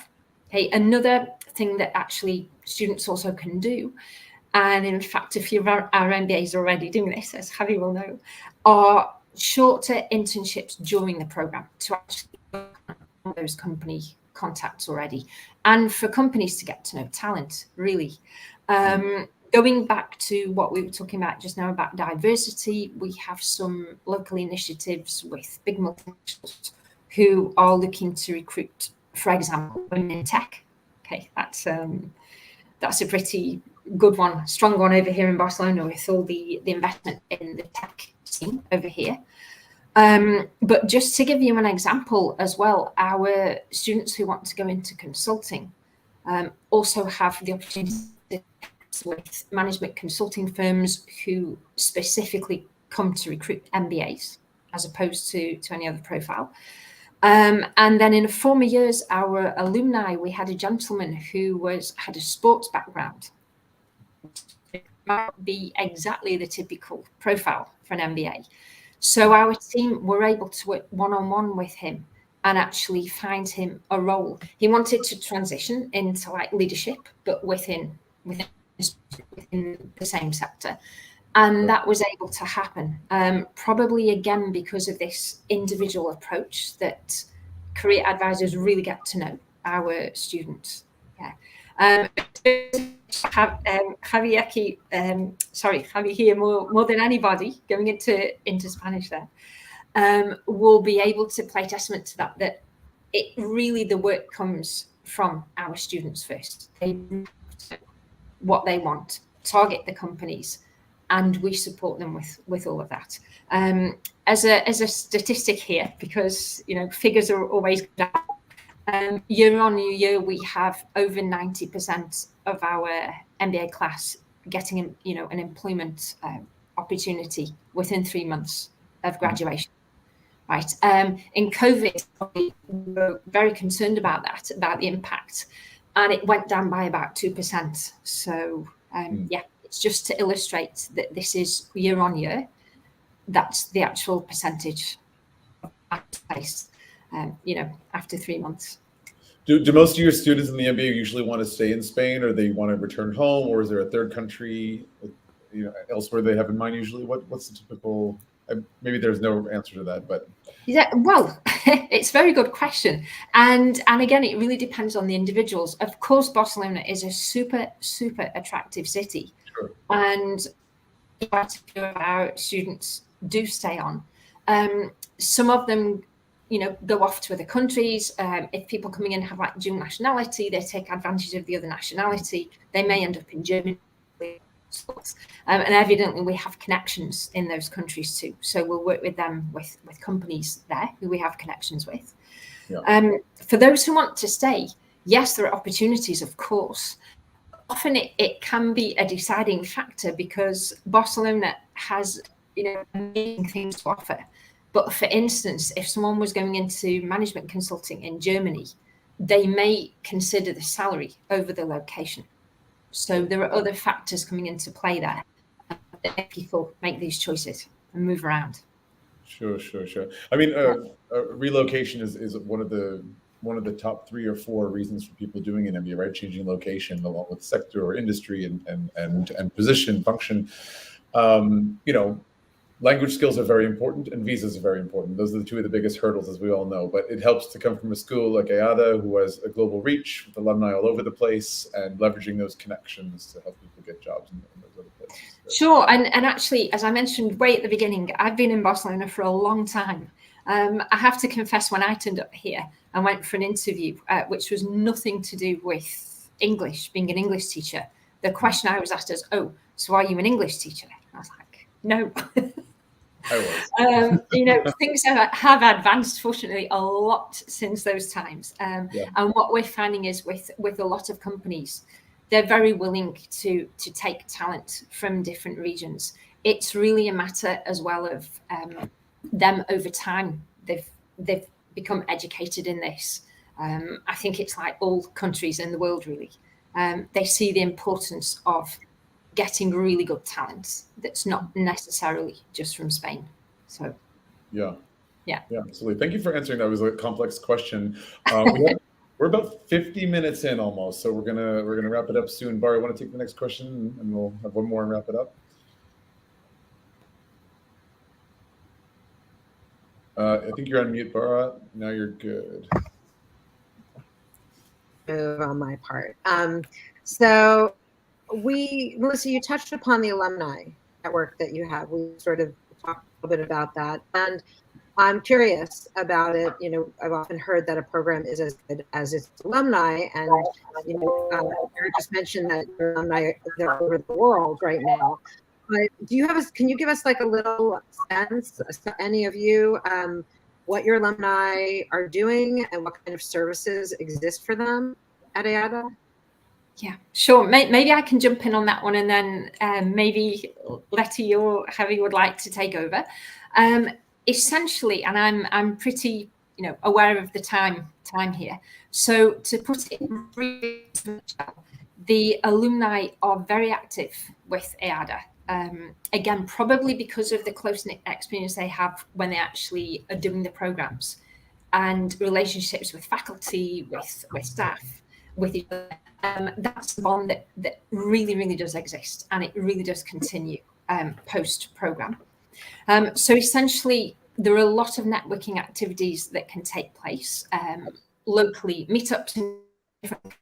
E: Okay, another thing that actually students also can do, and in fact, a few of our MBAs are already doing this, as Javi will know, are shorter internships during the program to actually work on those company contacts already, and for companies to get to know talent, really. Going back to what we were talking about just now about diversity, we have some local initiatives with big multinationals who are looking to recruit, for example, women in tech. Okay, that's a pretty good one, strong one over here in Barcelona with all the investment in the tech scene over here. But just to give you an example as well, our students who want to go into consulting also have the opportunity to with management consulting firms who specifically come to recruit MBAs as opposed to any other profile. And then in former years, our alumni, we had a gentleman who had a sports background. It might be exactly the typical profile for an MBA. So our team were able to work one-on-one with him and actually find him a role. He wanted to transition into like leadership, but within the same sector. And that was able to happen, probably again because of this individual approach that career advisors really get to know our students. Yeah. Javier here more than anybody going into Spanish there, will be able to play testament to that it really, the work comes from our students first. They know what they want, target the companies, and we support them with all of that. As a statistic here, because figures are always year on year, we have over 90% of our MBA class getting an employment opportunity within 3 months of graduation. Right. In COVID, we were very concerned about that, about the impact, and it went down by about 2%. So yeah, it's just to illustrate that this is year on year. That's the actual percentage place, after 3 months.
A: Do most of your students in the MBA usually want to stay in Spain, or they want to return home, or is there a third country, elsewhere they have in mind usually? What's the typical? Maybe there's no answer to that, but
E: yeah, well, it's a very good question, and again, it really depends on the individuals. Of course, Barcelona is a super attractive city,
A: sure.
E: And quite a few of our students do stay on. Some of them, go off to other countries. If people coming in have like dual nationality, they take advantage of the other nationality. They may end up in Germany. And evidently we have connections in those countries too. So we'll work with them with companies there who we have connections with. Yeah. For those who want to stay, yes, there are opportunities, of course. Often it can be a deciding factor because Barcelona has amazing things to offer. But for instance, if someone was going into management consulting in Germany, they may consider the salary over the location. So there are other factors coming into play there that people make these choices and move around.
A: Sure. I mean, relocation is one of the top 3 or 4 reasons for people doing an MBA, right? Changing location along with sector or industry and position, function. Language skills are very important and visas are very important. Those are the 2 of the biggest hurdles, as we all know, but it helps to come from a school like EADA, who has a global reach with alumni all over the place and leveraging those connections to help people get jobs in those other places. So.
E: Sure. And actually, as I mentioned way at the beginning, I've been in Barcelona for a long time. I have to confess, when I turned up here, I went for an interview, which was nothing to do with English, being an English teacher. The question I was asked is, "Oh, so are you an English teacher?" I was like, "No."
A: I was.
E: Things have advanced, fortunately, a lot since those times. And what we're finding is with a lot of companies, they're very willing to take talent from different regions. It's really a matter as well of them over time. They've become educated in this. I think it's like all countries in the world, really. They see the importance of getting really good talent that's not necessarily just from Spain. So
A: yeah, absolutely. Thank you for answering that. It was a complex question. We're about 50 minutes in almost, so we're gonna wrap it up soon. Bara, want to take the next question, and we'll have one more and wrap it up. I think you're on mute, Bara. Now you're good.
D: move on my part. So Melissa, you touched upon the alumni network that you have. We sort of talked a little bit about that. And I'm curious about it. You know, I've often heard that a program is as good as its alumni. And, you know, Eric just mentioned that your alumni, they're all over the world right now. But can you give us like a little sense, any of you, what your alumni are doing and what kind of services exist for them at EADA?
E: Yeah, sure. Maybe I can jump in on that one, and then maybe Letty or Javi would like to take over. Essentially, and I'm pretty aware of the time here. So to put it in really, the alumni are very active with EADA. Again, probably because of the close-knit experience they have when they actually are doing the programs, and relationships with faculty, with staff, with each other. That's the bond that really does exist, and it really does continue post-program. So essentially, there are a lot of networking activities that can take place locally, meetups in different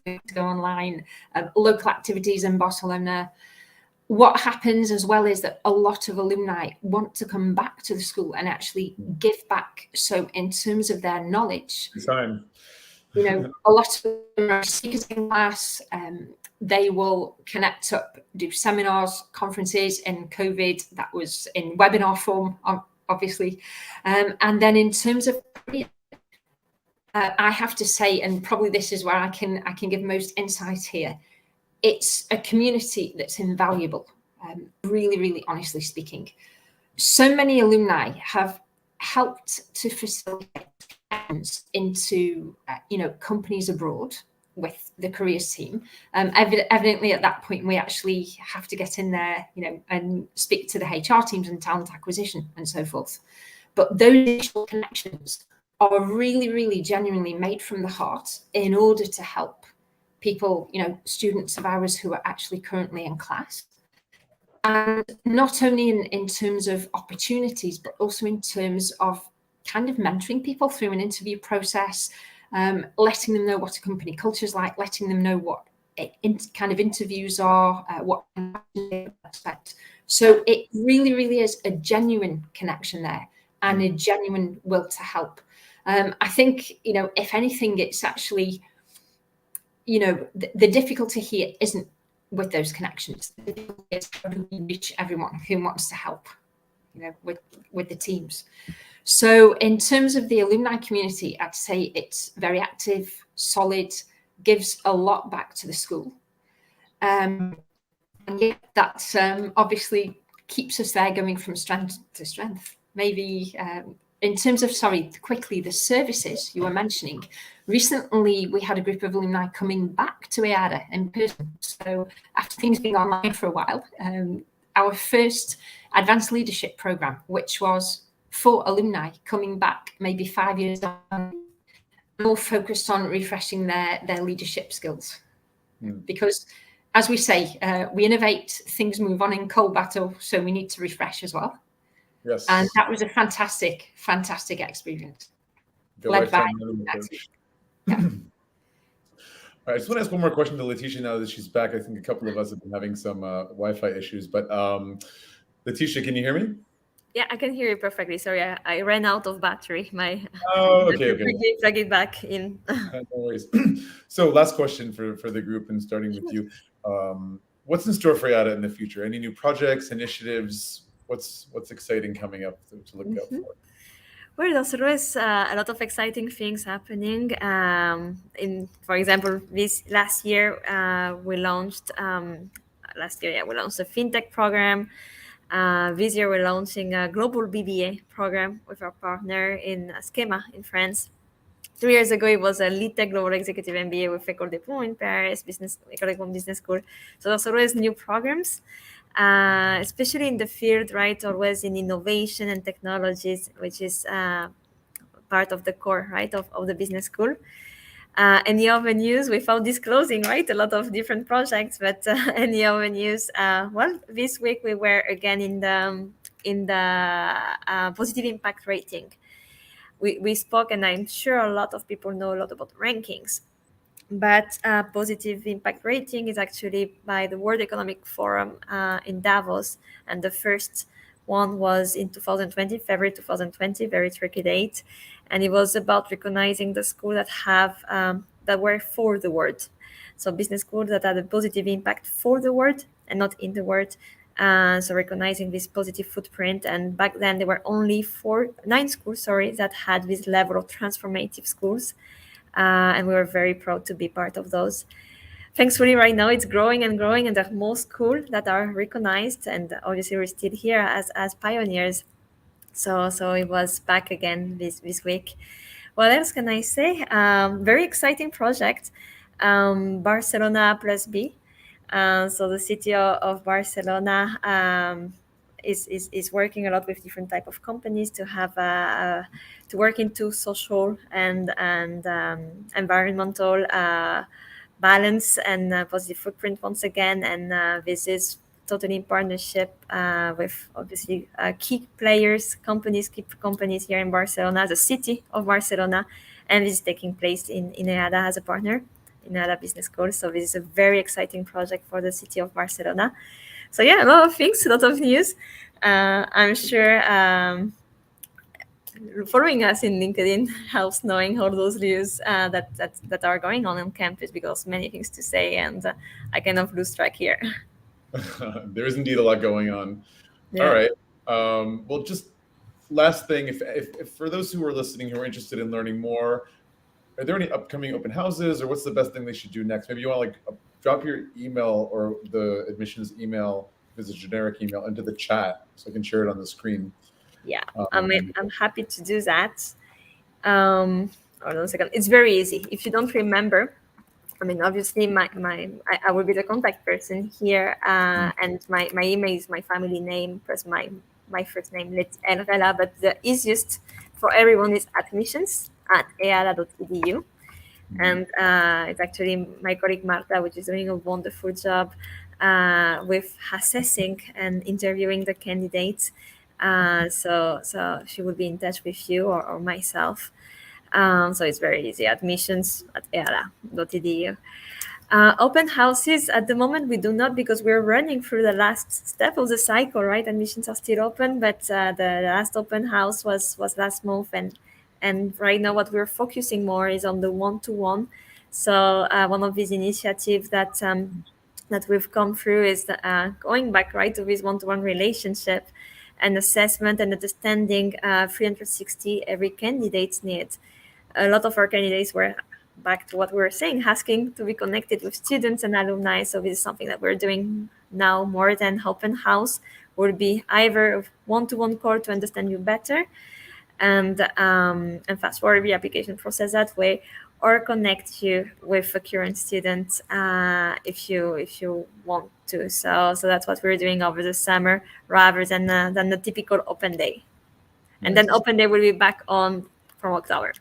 E: to go online, local activities in Barcelona. What happens as well is that a lot of alumni want to come back to the school and actually give back. So in terms of their knowledge, a lot of them are speakers in class. They will connect up, do seminars, conferences. In COVID, that was in webinar form, obviously. And then in terms of I have to say, and probably this is where I can give most insight here, it's a community that's invaluable, really honestly speaking. So many alumni have helped to facilitate into companies abroad with the careers team. Evidently at that point we actually have to get in there and speak to the HR teams and talent acquisition and so forth. But those initial connections are really genuinely made from the heart in order to help people, students of ours who are actually currently in class. And not only in terms of opportunities, but also in terms of kind of mentoring people through an interview process, letting them know what a company culture is like, letting them know what kind of interviews are, what they expect. So it really is a genuine connection there and a genuine will to help. I think, if anything, it's actually, the difficulty here isn't with those connections. The difficulty is how do we reach everyone who wants to help, with the teams. So in terms of the alumni community, I'd say it's very active, solid, gives a lot back to the school. And yeah, that obviously keeps us there going from strength to strength. Maybe in terms of, quickly, the services you were mentioning, recently we had a group of alumni coming back to EADA in person. So after things being online for a while, our first advanced leadership program, which was for alumni coming back maybe 5 years on, more focused on refreshing their leadership skills. Because as we say, we innovate, things move on in cold battle, so we need to refresh as well.
A: Yes.
E: And that was a fantastic experience. Led by
A: yeah. All right, I just want to ask one more question to Laetitia now that she's back. I think a couple of us have been having some Wi-Fi issues, but Laetitia, can you hear me?
B: Yeah, I can hear you perfectly. Sorry, I ran out of battery.
A: Okay.
B: Plug it back in.
A: No worries. So last question for the group, and starting with you. What's in store for EADA in the future? Any new projects, initiatives? What's exciting coming up to look out for?
B: Well, there's always a lot of exciting things happening. For example, last year we launched a fintech program. This year we're launching a global BBA program with our partner in Schema in France. 3 years ago, it was a lead tech global executive MBA with École des Ponts in Paris, École Business School. So there's always new programs, especially in the field, right? Always in innovation and technologies, which is part of the core, right, of the business school. Any other news without disclosing, right? A lot of different projects, but any other news? Well, this week we were again in the positive impact rating. We spoke, and I'm sure a lot of people know a lot about rankings. But positive impact rating is actually by the World Economic Forum in Davos, and the first one was in 2020, February 2020, very tricky date, and it was about recognizing the schools that have that were for the world, so business schools that had a positive impact for the world and not in the world. So recognizing this positive footprint, and back then there were only 9 schools, that had this level of transformative schools. And we were very proud to be part of those. Thankfully, right now it's growing and growing, and there are more schools that are recognized, and obviously we're still here as pioneers. So it was back again this week. What else can I say? Very exciting project, Barcelona plus B. So the city of Barcelona is working a lot with different type of companies to have to work into social and environmental balance and positive footprint once again. And this is totally in partnership with obviously key players, key companies here in Barcelona, the city of Barcelona, and this is taking place in EADA as a partner in EADA Business School. So this is a very exciting project for the city of Barcelona. So yeah, a lot of things, a lot of news. I'm sure following us in LinkedIn helps knowing all those news that are going on campus, because many things to say, and I kind of lose track here.
A: There is indeed a lot going on.
B: Yeah.
A: All right. Well, just last thing, if for those who are listening who are interested in learning more, are there any upcoming open houses, or what's the best thing they should do next? Maybe you want to drop your email or the admissions email, if it's a generic email, into the chat so I can share it on the screen.
B: Yeah, I'm happy to do that. Hold on a second. It's very easy. If you don't remember, obviously I will be the contact person here, and my email is my family name plus my first name, Laetitia Rella, but the easiest for everyone is admissions@eada.edu. And it's actually my colleague Marta, which is doing a wonderful job with assessing and interviewing the candidates. So she will be in touch with you or myself. So it's very easy, admissions@eada.edu. Open houses, at the moment we do not, because we're running through the last step of the cycle, right? Admissions are still open, but the last open house was last month, and right now what we're focusing more is on the one-to-one. So one of these initiatives that we've come through is going back right to this one-to-one relationship and assessment and understanding 360 every candidate's needs. A lot of our candidates were, back to what we were saying, asking to be connected with students and alumni. So this is something that we're doing now more than open house. Will be either a one-to-one call to understand you better and fast forward the application process that way, or connect you with a current student if you want to. So that's what we're doing over the summer, rather than the typical open day. And then open day will be back on from October.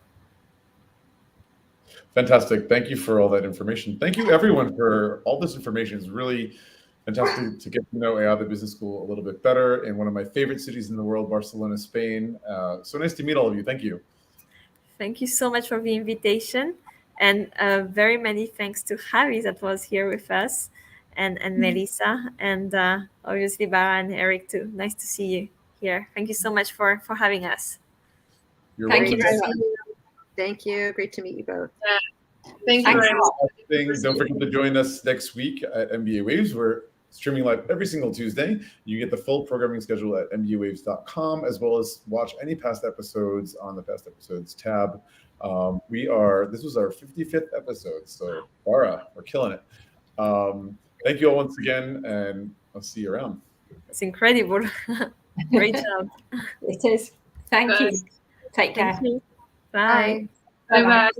A: Fantastic. Thank you for all that information. Thank you everyone for all this information. It's really fantastic to get to know EADA Business School a little bit better in one of my favorite cities in the world, Barcelona, Spain. So nice to meet all of you. Thank you.
B: Thank you so much for the invitation, and very many thanks to Javi that was here with us, and Melissa, and obviously Bara and Eric too. Nice to see you here. Thank you so much for having us.
A: You're
E: Thank
A: welcome.
E: you very much.
D: Thank you. Great to meet you both.
C: Thank you very much.
A: Don't forget to join us next week at MBA Waves. We're streaming live every single Tuesday. You get the full programming schedule at mbawaves.com, as well as watch any past episodes on the past episodes tab. This was our 55th episode, so Bara, we're killing it. Thank you all once again, and I'll see you around.
B: It's incredible. Great job.
E: It is. Thank you. Take care.
B: Thank you. Bye.
C: Bye-bye.